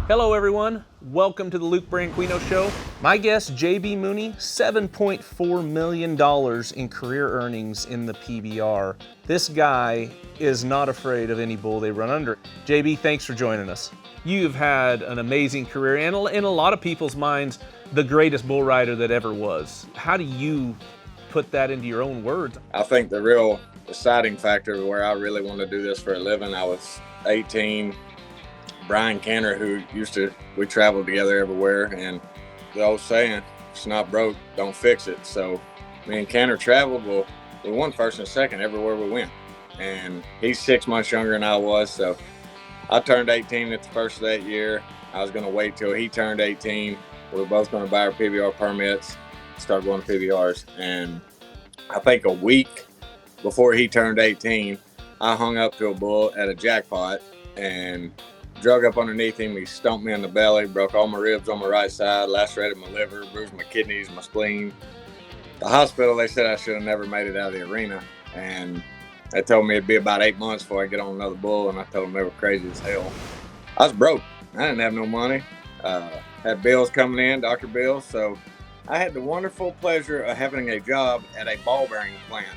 Hello everyone, welcome to the Branquinho Show. My guest, JB Mauney, $7.4 million in career earnings in the PBR. This guy is not afraid of any bull they run under. JB, thanks for joining us. You've had an amazing career and in a lot of people's minds, the greatest bull rider that ever was. How do you put that into your own words? I think the real deciding factor where I really wanted to do this for a living, I was 18. Brian Canner, we traveled together everywhere, and the old saying, if it's not broke, don't fix it. So me and Canner traveled. Well, we won first and second everywhere we went. And he's 6 months younger than I was, so I turned 18 at the first of that year. I was going to wait till he turned 18. We were both going to buy our PBR permits, start going to PBRs. And I think a week before he turned 18, I hung up to a bull at a jackpot and drug up underneath him. He stomped me in the belly, broke all my ribs on my right side, lacerated my liver, bruised my kidneys, my spleen. The hospital, they said I should have never made it out of the arena. And they told me it'd be about 8 months before I get on another bull, and I told them they were crazy as hell. I was broke. I didn't have no money. Had bills coming in, doctor bills. So I had the wonderful pleasure of having a job at a ball bearing plant.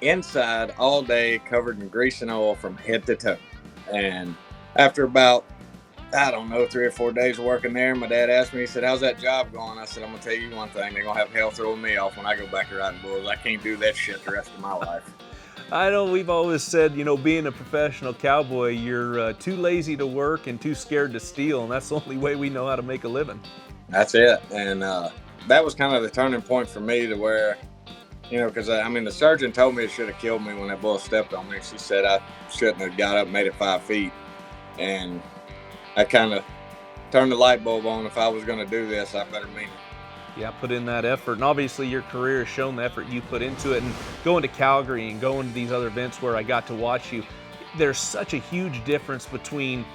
Inside all day, covered in grease and oil from head to toe. And after about, 3 or 4 days of working there, my dad asked me, he said, how's that job going? I said, I'm going to tell you one thing, they're going to have hell throwing me off when I go back to riding bulls. I can't do that shit the rest of my life. I know we've always said, being a professional cowboy, you're too lazy to work and too scared to steal, and that's the only way we know how to make a living. That's it. And that was kind of the turning point for me to where, because the surgeon told me it should have killed me when that bull stepped on me. She said I shouldn't have got up and made it 5 feet. And I kind of turned the light bulb on. If I was going to do this, I better mean it. Yeah, put in that effort. And obviously your career has shown the effort you put into it. And going to Calgary and going to these other events where I got to watch you, there's such a huge difference between,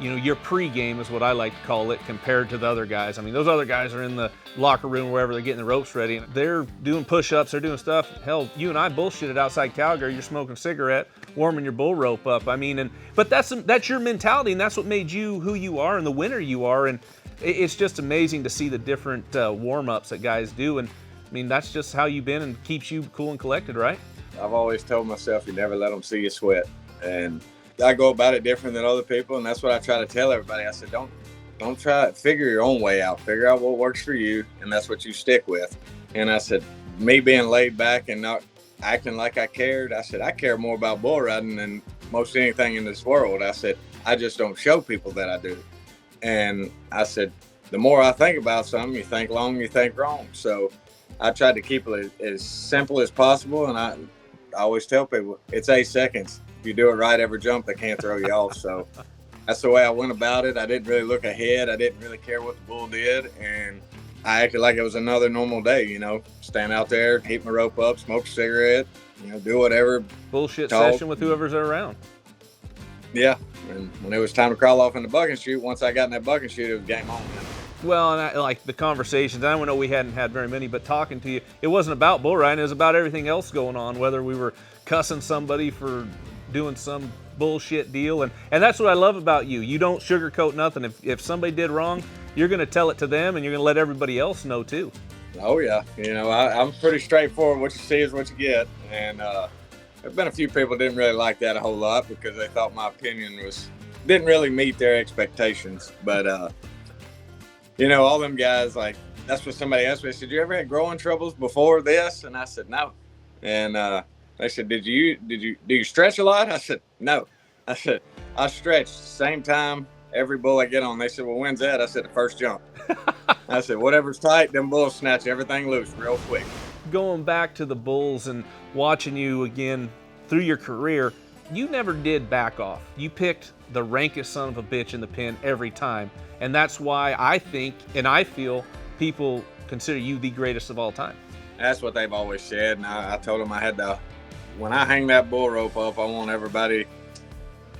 your pregame is what I like to call it, compared to the other guys. Those other guys are in the locker room, wherever they're getting the ropes ready, and they're doing push-ups, they're doing stuff. Hell, you and I bullshitted outside Calgary. You're smoking a cigarette, warming your bull rope up. But that's your mentality, and that's what made you who you are and the winner you are. And it's just amazing to see the different warm-ups that guys do. And that's just how you've been and keeps you cool and collected, right? I've always told myself you never let them see you sweat. And I go about it different than other people, and that's what I try to tell everybody. I said, don't try to figure your own way out. Figure out what works for you, and that's what you stick with. And I said, me being laid back and not acting like I cared, I said, I care more about bull riding than most anything in this world. I said, I just don't show people that I do. And I said, the more I think about something, you think long, you think wrong. So I tried to keep it as simple as possible, and I always tell people, it's 8 seconds. If you do it right every jump, they can't throw you off. So that's the way I went about it. I didn't really look ahead. I didn't really care what the bull did. And I acted like it was another normal day, stand out there, heat my rope up, smoke a cigarette, do whatever. Bullshit session with whoever's around. Yeah. And when it was time to crawl off in the buck and shoot, once I got in that buck and shoot, it was game on. Well, and like the conversations, I know we hadn't had very many, but talking to you, it wasn't about bull riding, it was about everything else going on, whether we were cussing somebody for doing some bullshit deal. And that's what I love about you. You don't sugarcoat nothing. If somebody did wrong, you're going to tell it to them, and you're going to let everybody else know too. Oh, yeah. I'm pretty straightforward. What you see is what you get. And there's been a few people that didn't really like that a whole lot because they thought my opinion didn't really meet their expectations. But, all them guys, like, that's what somebody asked me. They said, you ever had growing troubles before this? And I said, no. And they said, do you stretch a lot? I said, no. I said, I stretch the same time every bull I get on. They said, well, when's that? I said, the first jump. I said, whatever's tight, them bulls snatch everything loose real quick. Going back to the bulls and watching you again through your career, you never did back off. You picked the rankest son of a bitch in the pen every time. And that's why I think and I feel people consider you the greatest of all time. That's what they've always said. And I told them when I hang that bull rope up, I want everybody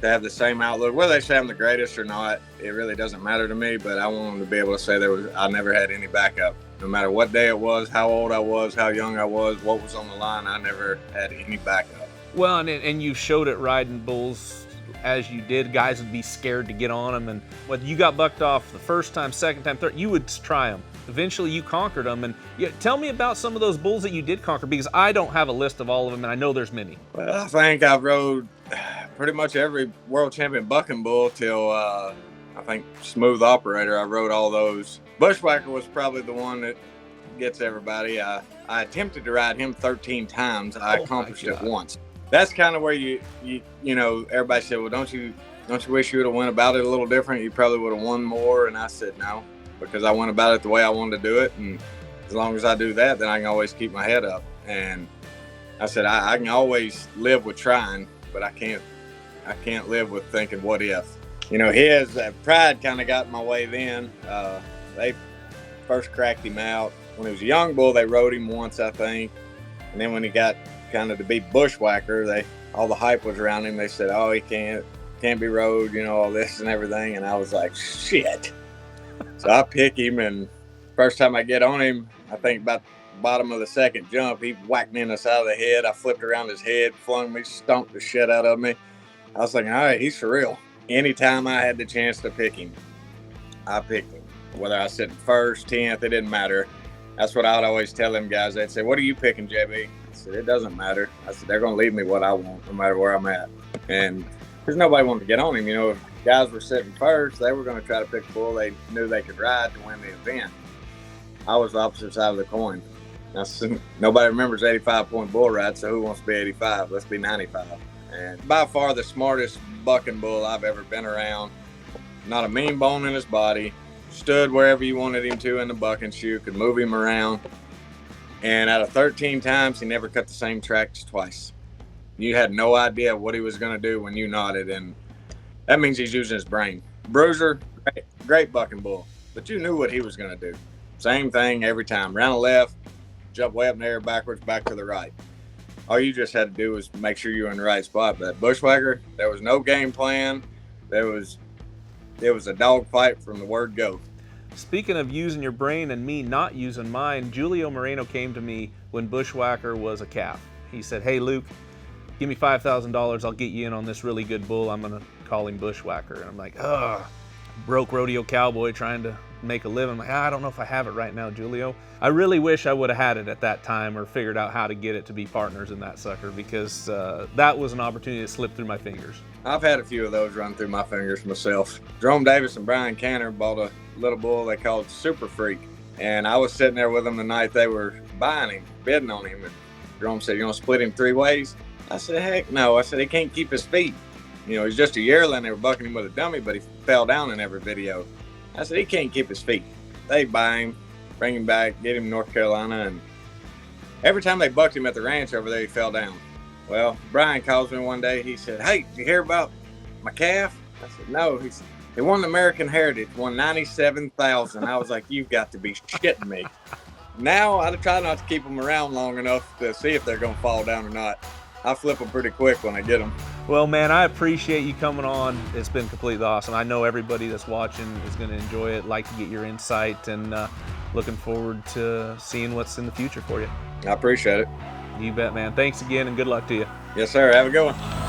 to have the same outlook. Whether they say I'm the greatest or not, it really doesn't matter to me, but I want them to be able to say I never had any backup. No matter what day it was, how old I was, how young I was, what was on the line, I never had any backup. Well, and you showed it riding bulls as you did. Guys would be scared to get on them, and whether you got bucked off the first time, second time, third, you would try them. Eventually you conquered them. And yeah, tell me about some of those bulls that you did conquer, because I don't have a list of all of them, and I know there's many. Well, I think I've rode pretty much every world champion bucking bull till I think Smooth Operator. I rode all those. Bushwacker was probably the one that gets everybody. I attempted to ride him 13 times. I accomplished it once. That's kind of where you know, everybody said, well, don't you wish you would have went about it a little different? You probably would have won more. And I said no, because I went about it the way I wanted to do it. And as long as I do that, then I can always keep my head up. And I said, I can always live with trying, but I can't live with thinking what if. You know, his pride kind of got in my way then. They first cracked him out. When he was a young bull, they rode him once, I think. And then when he got kind of to be Bushwacker, all the hype was around him. They said, oh, he can't be rode, you know, all this and everything. And I was like, shit. So I pick him, and first time I get on him, I think about the bottom of the second jump, he whacked me in the side of the head. I flipped around his head, flung me, stomped the shit out of me. I was thinking, all right, he's for real. Anytime I had the chance to pick him, I picked him. Whether I sit first, 10th, it didn't matter. That's what I would always tell them guys. They'd say, what are you picking, JB? I said, it doesn't matter. I said, they're going to leave me what I want, no matter where I'm at. And because nobody wanted to get on him. You know, if guys were sitting first, they were going to try to pick a bull they knew they could ride to win the event. I was the opposite side of the coin. Nobody remembers 85-point bull ride, so who wants to be 85? Let's be 95. And by far the smartest bucking bull I've ever been around. Not a mean bone in his body. Stood wherever you wanted him to in the bucking chute. Could move him around. And out of 13 times, he never cut the same tracks twice. You had no idea what he was going to do when you nodded, and that means he's using his brain. Bruiser, great bucking bull, but you knew what he was going to do. Same thing every time. Round the left, jump way up in the air, backwards, back to the right. All you just had to do was make sure you were in the right spot. But Bushwacker, there was no game plan. It was a dog fight from the word go. Speaking of using your brain and me not using mine, Julio Moreno came to me when Bushwacker was a calf. He said, hey, Luke, give me $5,000. I'll get you in on this really good bull. I'm going to call him Bushwacker. And I'm like, ugh, broke rodeo cowboy trying to make a living. I'm like, I don't know if I have it right now, Julio. I really wish I would have had it at that time, or figured out how to get it to be partners in that sucker, because that was an opportunity that slipped through my fingers. I've had a few of those run through my fingers myself. Jerome Davis and Brian Canner bought a little bull they called Super Freak. And I was sitting there with them the night they were buying him, bidding on him. And Jerome said, you want to split him 3 ways? I said, heck no. I said, he can't keep his feet. You know, he's just a yearling. They were bucking him with a dummy, but he fell down in every video. I said, he can't keep his feet. They buy him, bring him back, get him to North Carolina. And every time they bucked him at the ranch over there, he fell down. Well, Brian calls me one day. He said, hey, did you hear about my calf? I said, no. He said, he won the American Heritage, won $97,000. I was like, you've got to be shitting me. Now I try not to keep them around long enough to see if they're going to fall down or not. I flip them pretty quick when I get them. Well, man, I appreciate you coming on. It's been completely awesome. I know everybody that's watching is going to enjoy it, like to get your insight, and looking forward to seeing what's in the future for you. I appreciate it. You bet, man. Thanks again, and good luck to you. Yes, sir. Have a good one.